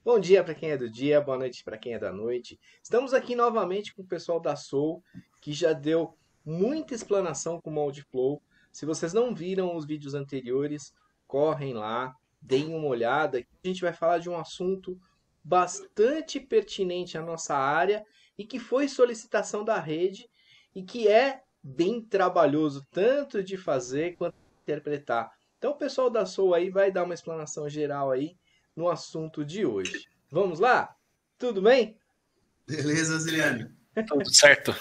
Bom dia para quem é do dia, boa noite para quem é da noite. Estamos aqui novamente com o pessoal da Soul, que já deu muita explanação com o Moldflow. Se vocês não viram os vídeos anteriores, correm lá, deem uma olhada. A gente vai falar de um assunto bastante pertinente à nossa área e que foi solicitação da rede e que é bem trabalhoso tanto de fazer quanto de interpretar. Então o pessoal da Soul aí vai dar uma explanação geral aí no assunto de hoje. Vamos lá? Tudo bem? Beleza, Ziliane? Tudo certo.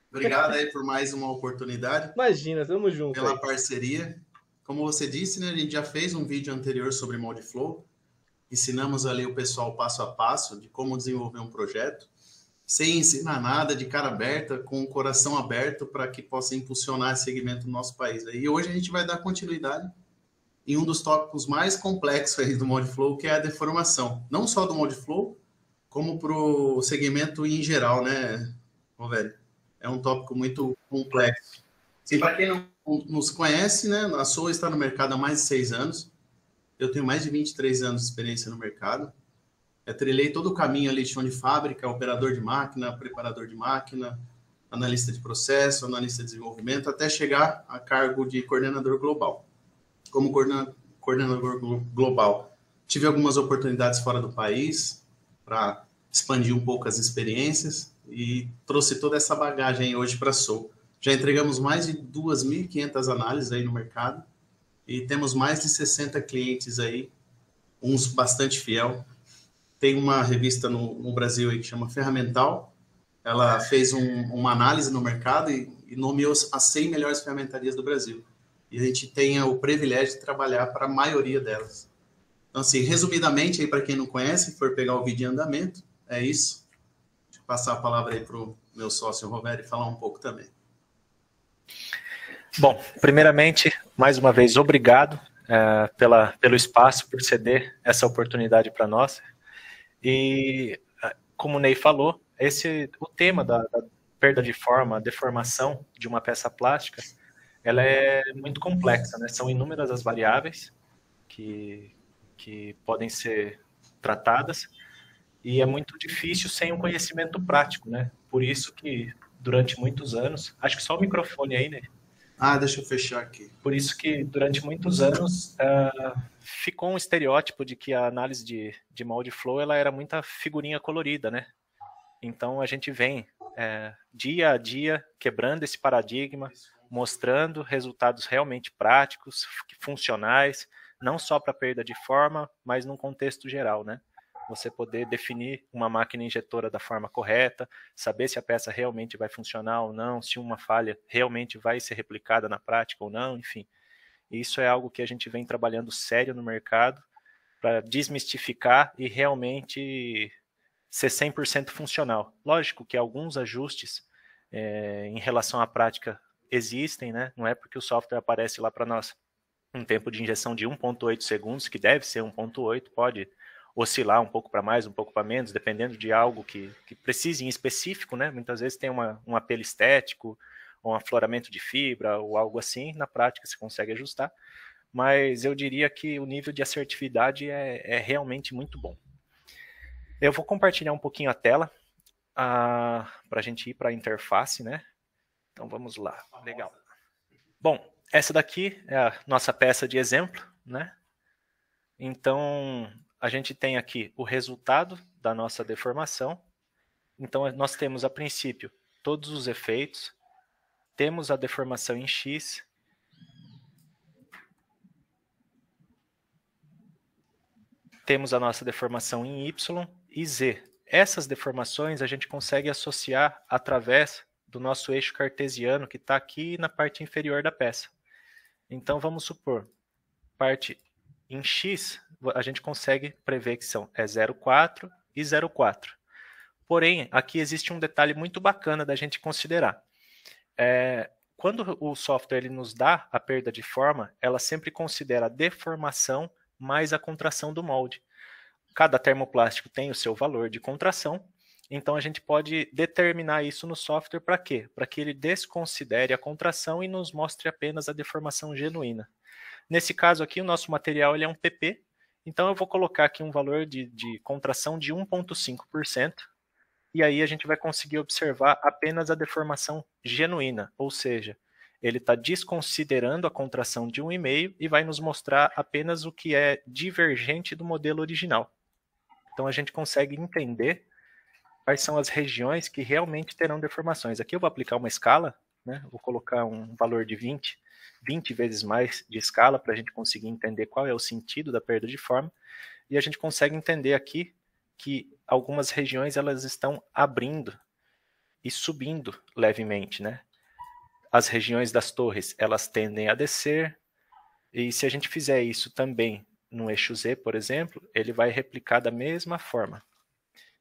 Obrigado aí por mais uma oportunidade, Imagina, tamo junto pela aí. parceria. Como você disse, né, a gente já fez um vídeo anterior sobre Moldflow. Ensinamos ali o pessoal passo a passo de como desenvolver um projeto, sem ensinar nada, de cara aberta, com o coração aberto para que possa impulsionar esse segmento no nosso país. E hoje a gente vai dar continuidade em um dos tópicos mais complexos aí do Moldflow, que é a deformação. Não só do Moldflow, como para o segmento em geral, né, velho? É um tópico muito complexo. Sim, para quem não nos conhece, né, a Soul está no mercado há mais de 6 anos. Eu tenho mais de 23 anos de experiência no mercado. Eu trilhei todo o caminho ali de chão de fábrica, operador de máquina, preparador de máquina, analista de processo, analista de desenvolvimento, até chegar a cargo de coordenador global. Como coordenador global, tive algumas oportunidades fora do país para expandir um pouco as experiências e trouxe toda essa bagagem hoje para a Soul. Já entregamos mais de 2.500 análises aí no mercado e temos mais de 60 clientes aí, uns bastante fiel. Tem uma revista no Brasil aí que chama Ferramental. Ela fez uma análise no mercado e nomeou as 100 melhores ferramentarias do Brasil. E a gente tem o privilégio de trabalhar para a maioria delas. Então, assim, resumidamente, aí para quem não conhece, for pegar o vídeo em andamento, é isso. Deixa eu passar a palavra aí para o meu sócio, Roberto, falar um pouco também. Bom, primeiramente, mais uma vez, obrigado pelo espaço, por ceder essa oportunidade para nós. E, como o Ney falou, o tema da perda de forma, a deformação de uma peça plástica, ela é muito complexa, né? São inúmeras as variáveis que podem ser tratadas e é muito difícil sem um conhecimento prático, né? Por isso que durante muitos anos, acho que só o microfone aí, né? Deixa eu fechar aqui. Por isso que durante muitos anos ficou um estereótipo de que a análise de Moldflow ela era muita figurinha colorida, né? Então a gente vem dia a dia quebrando esse paradigma, mostrando resultados realmente práticos, funcionais, não só para perda de forma, mas num contexto geral, né? Você poder definir uma máquina injetora da forma correta, saber se a peça realmente vai funcionar ou não, se uma falha realmente vai ser replicada na prática ou não, enfim. Isso é algo que a gente vem trabalhando sério no mercado para desmistificar e realmente ser 100% funcional. Lógico que alguns ajustes em relação à prática existem, né? Não é porque o software aparece lá para nós um tempo de injeção de 1.8 segundos, que deve ser 1.8, pode oscilar um pouco para mais, um pouco para menos, dependendo de algo que precise em específico, né? Muitas vezes tem um apelo estético, ou um afloramento de fibra, ou algo assim, na prática se consegue ajustar, mas eu diria que o nível de assertividade é realmente muito bom. Eu vou compartilhar um pouquinho a tela, para a gente ir para a interface, né? Então vamos lá, legal. Bom, essa daqui é a nossa peça de exemplo, né? Então, a gente tem aqui o resultado da nossa deformação. Então, nós temos, a princípio, todos os efeitos. Temos a deformação em X. Temos a nossa deformação em Y e Z. Essas deformações a gente consegue associar através do nosso eixo cartesiano, que está aqui na parte inferior da peça. Então, vamos supor, parte em X, a gente consegue prever que são 0,4 e 0,4. Porém, aqui existe um detalhe muito bacana da gente considerar. Quando o software ele nos dá a perda de forma, ela sempre considera a deformação mais a contração do molde. Cada termoplástico tem o seu valor de contração, então a gente pode determinar isso no software para quê? Para que ele desconsidere a contração e nos mostre apenas a deformação genuína. Nesse caso aqui, o nosso material ele é um PP, Então eu vou colocar aqui um valor de contração de 1,5%, e aí a gente vai conseguir observar apenas a deformação genuína, ou seja, ele está desconsiderando a contração de 1,5 e vai nos mostrar apenas o que é divergente do modelo original. Então a gente consegue entender quais são as regiões que realmente terão deformações. Aqui eu vou aplicar uma escala, né? Vou colocar um valor de 20 vezes mais de escala para a gente conseguir entender qual é o sentido da perda de forma, e a gente consegue entender aqui que algumas regiões elas estão abrindo e subindo levemente, né? As regiões das torres, elas tendem a descer, e se a gente fizer isso também no eixo Z, por exemplo, ele vai replicar da mesma forma.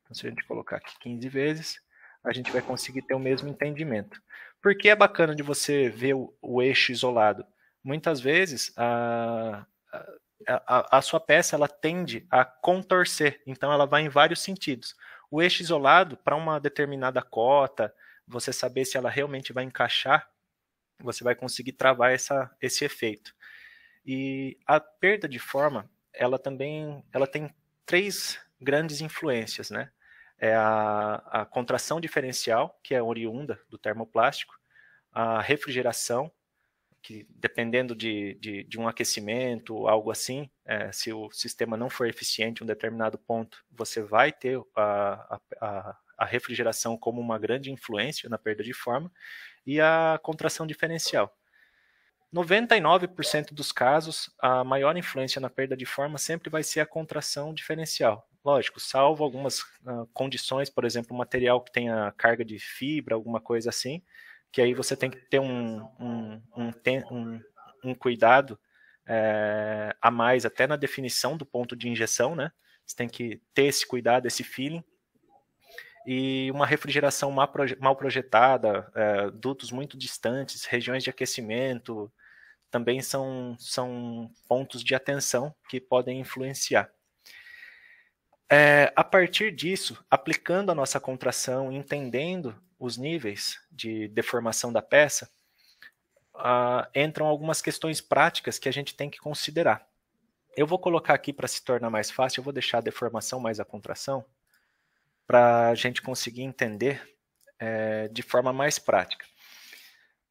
Então, se a gente colocar aqui 15 vezes, a gente vai conseguir ter o mesmo entendimento. Por que é bacana de você ver o eixo isolado? Muitas vezes, a sua peça ela tende a contorcer, então ela vai em vários sentidos. O eixo isolado, para uma determinada cota, você saber se ela realmente vai encaixar, você vai conseguir travar esse efeito. E a perda de forma, ela tem 3 grandes influências, né? É a contração diferencial, que é oriunda do termoplástico, a refrigeração, que dependendo de um aquecimento, algo assim, se o sistema não for eficiente em um determinado ponto, você vai ter a refrigeração como uma grande influência na perda de forma, e a contração diferencial. 99% dos casos, a maior influência na perda de forma sempre vai ser a contração diferencial. Lógico, salvo algumas condições, por exemplo, um material que tenha carga de fibra, alguma coisa assim, que aí você tem que ter um cuidado a mais, até na definição do ponto de injeção, né? Você tem que ter esse cuidado, esse feeling. E uma refrigeração mal projetada, dutos muito distantes, regiões de aquecimento, também são pontos de atenção que podem influenciar. A partir disso, aplicando a nossa contração, entendendo os níveis de deformação da peça, entram algumas questões práticas que a gente tem que considerar. Eu vou colocar aqui para se tornar mais fácil, eu vou deixar a deformação mais a contração, para a gente conseguir entender de forma mais prática.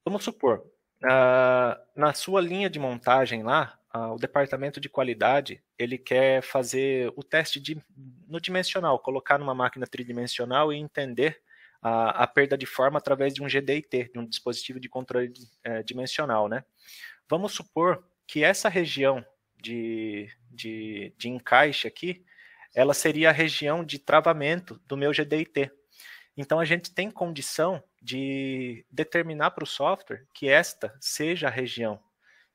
Vamos supor, na sua linha de montagem lá, o departamento de qualidade, ele quer fazer o teste no dimensional, colocar numa máquina tridimensional e entender a perda de forma através de um GDIT, de um dispositivo de controle dimensional, né? Vamos supor que essa região de encaixe aqui, ela seria a região de travamento do meu GDIT. Então, a gente tem condição de determinar para o software que esta seja a região.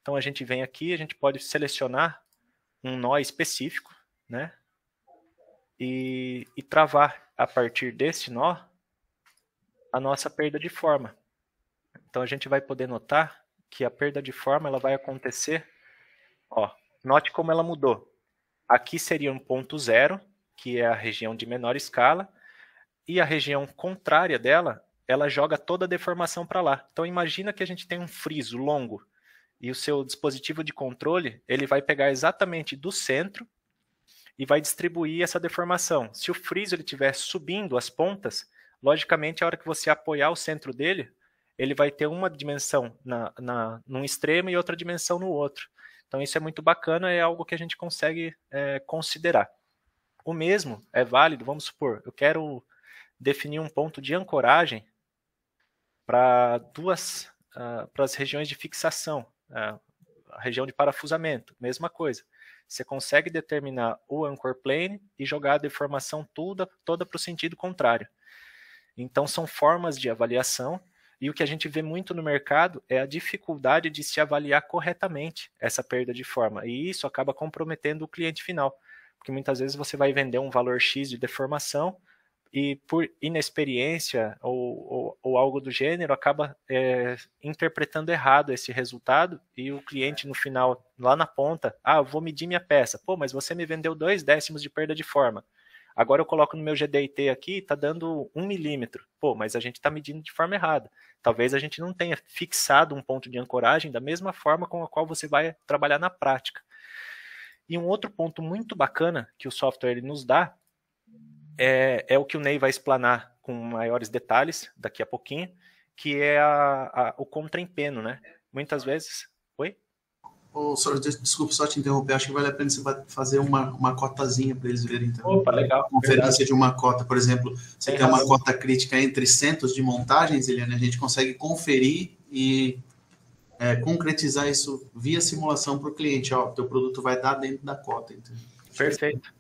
Então, a gente vem aqui, a gente pode selecionar um nó específico, né? E travar a partir desse nó a nossa perda de forma. Então, a gente vai poder notar que a perda de forma ela vai acontecer. Note como ela mudou. Aqui seria um ponto zero, que é a região de menor escala, e a região contrária dela, ela joga toda a deformação para lá. Então imagina que a gente tem um friso longo, e o seu dispositivo de controle, ele vai pegar exatamente do centro e vai distribuir essa deformação. Se o friso estiver subindo as pontas, logicamente a hora que você apoiar o centro dele, ele vai ter uma dimensão num extremo e outra dimensão no outro. Então isso é muito bacana, é algo que a gente consegue considerar. O mesmo é válido, vamos supor, eu quero definir um ponto de ancoragem para as regiões de fixação, a região de parafusamento, mesma coisa. Você consegue determinar o anchor plane e jogar a deformação toda para o sentido contrário. Então são formas de avaliação. E o que a gente vê muito no mercado é a dificuldade de se avaliar corretamente essa perda de forma. E isso acaba comprometendo o cliente final. Porque muitas vezes você vai vender um valor X de deformação e por inexperiência ou algo do gênero acaba interpretando errado esse resultado e o cliente no final, lá na ponta, eu vou medir minha peça. Pô, mas você me vendeu 2 décimos de perda de forma. Agora eu coloco no meu GDIT aqui, está dando 1 milímetro. Pô, mas a gente está medindo de forma errada. Talvez a gente não tenha fixado um ponto de ancoragem da mesma forma com a qual você vai trabalhar na prática. E um outro ponto muito bacana que o software ele nos dá é o que o Ney vai explanar com maiores detalhes daqui a pouquinho, que é o contraempeno, né? Muitas vezes... Oi? Desculpa só te interromper, acho que vale a pena você fazer uma cotazinha para eles verem também. Opa, legal. Conferência de uma cota, por exemplo, você tem uma cota crítica entre centos de montagens, Eliane, a gente consegue conferir e concretizar isso via simulação para o cliente. Ó, teu produto vai dar dentro da cota. Entendeu? Perfeito.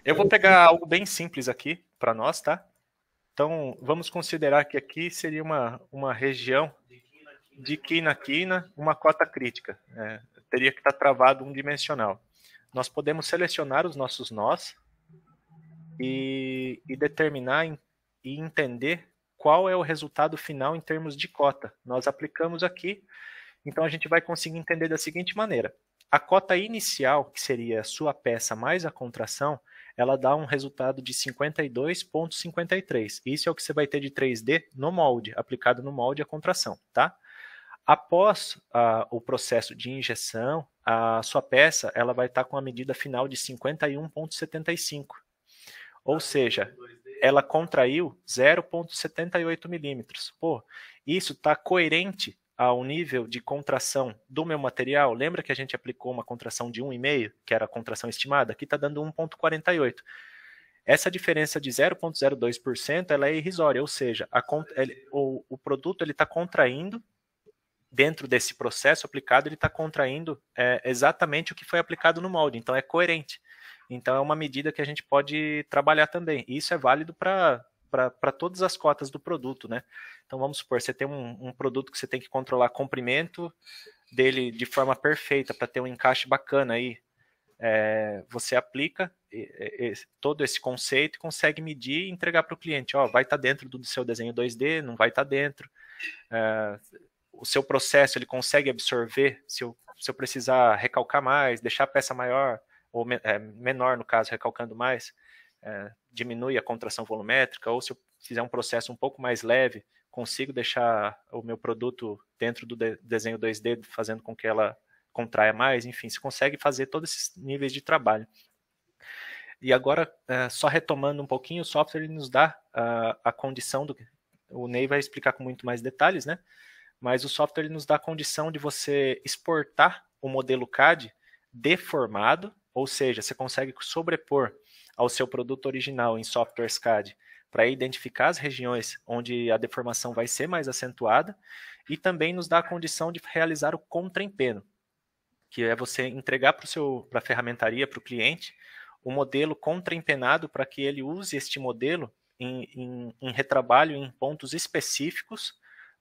Eu vou pegar algo bem simples aqui para nós, tá? Então, vamos considerar que aqui seria uma região de quina, uma cota crítica. Teria que estar travado um dimensional. Nós podemos selecionar os nossos nós e determinar e entender qual é o resultado final em termos de cota. Nós aplicamos aqui, então a gente vai conseguir entender da seguinte maneira. A cota inicial, que seria a sua peça mais a contração, ela dá um resultado de 52,53. Isso é o que você vai ter de 3D no molde, aplicado no molde a contração, tá? Após o processo de injeção, a sua peça ela vai estar com a medida final de 51,75. Ou seja, ela contraiu 0,78 milímetros. Pô, isso está coerente ao nível de contração do meu material. Lembra que a gente aplicou uma contração de 1,5, que era a contração estimada? Aqui está dando 1,48. Essa diferença de 0,02% ela é irrisória, ou seja, o produto está contraindo, dentro desse processo aplicado, ele está contraindo exatamente o que foi aplicado no molde, então é coerente. Então é uma medida que a gente pode trabalhar também. E isso é válido para todas as cotas do produto, né? Então vamos supor, você tem um produto que você tem que controlar comprimento dele de forma perfeita para ter um encaixe bacana aí. Você aplica todo esse conceito e consegue medir e entregar para o cliente. Ó, vai estar dentro do seu desenho 2D, não vai estar dentro. O seu processo ele consegue absorver, se eu precisar recalcar mais, deixar a peça maior, ou menor no caso, recalcando mais, diminui a contração volumétrica, ou se eu fizer um processo um pouco mais leve, consigo deixar o meu produto dentro do desenho 2D, fazendo com que ela contraia mais, enfim, você consegue fazer todos esses níveis de trabalho. E agora, só retomando um pouquinho, o software ele nos dá a condição, o Ney vai explicar com muito mais detalhes, né? Mas o software ele nos dá a condição de você exportar o modelo CAD deformado, ou seja, você consegue sobrepor ao seu produto original em softwares CAD para identificar as regiões onde a deformação vai ser mais acentuada e também nos dá a condição de realizar o contraempeno, que é você entregar para a ferramentaria, para o cliente, o modelo contraempenado para que ele use este modelo em retrabalho em pontos específicos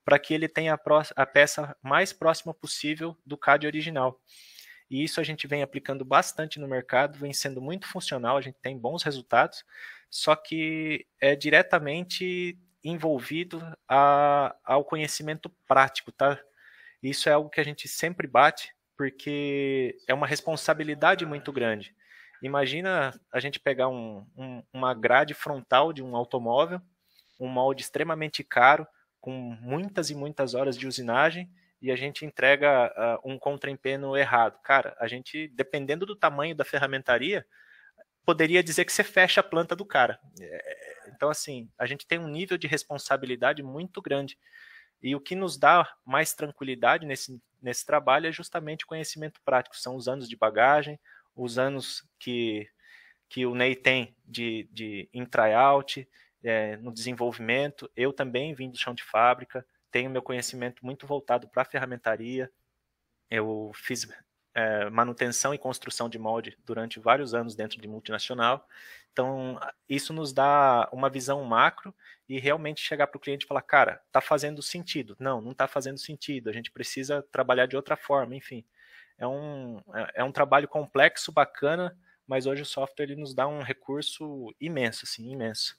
para que ele tenha a peça mais próxima possível do CAD original. E isso a gente vem aplicando bastante no mercado, vem sendo muito funcional, a gente tem bons resultados, só que é diretamente envolvido ao conhecimento prático, tá? Isso é algo que a gente sempre bate, porque é uma responsabilidade muito grande. Imagina a gente pegar uma grade frontal de um automóvel, um molde extremamente caro, com muitas e muitas horas de usinagem, e a gente entrega um contraempeno errado. Cara, a gente, dependendo do tamanho da ferramentaria, poderia dizer que você fecha a planta do cara. Então, assim, a gente tem um nível de responsabilidade muito grande. E o que nos dá mais tranquilidade nesse trabalho é justamente o conhecimento prático. São os anos de bagagem, os anos que o Ney tem em tryout, no desenvolvimento. Eu também vim do chão de fábrica, tenho meu conhecimento muito voltado para a ferramentaria. Eu fiz manutenção e construção de molde durante vários anos dentro de multinacional. Então, isso nos dá uma visão macro e realmente chegar para o cliente e falar, cara, está fazendo sentido. Não está fazendo sentido. A gente precisa trabalhar de outra forma, enfim. É um trabalho complexo, bacana, mas hoje o software ele nos dá um recurso imenso, assim, imenso.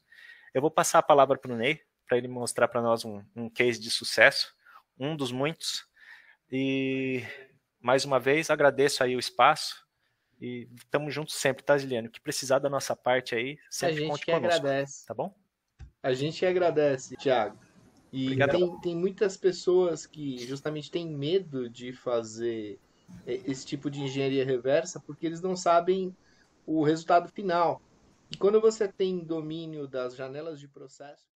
Eu vou passar a palavra para o Ney, para ele mostrar para nós um case de sucesso, um dos muitos. E, mais uma vez, agradeço aí o espaço e estamos juntos sempre, tá, Ziliane? O que precisar da nossa parte aí, sempre conte conosco. A gente que agradece. Tá bom? A gente que agradece, Thiago. E tem muitas pessoas que justamente têm medo de fazer esse tipo de engenharia reversa porque eles não sabem o resultado final. E quando você tem domínio das janelas de processo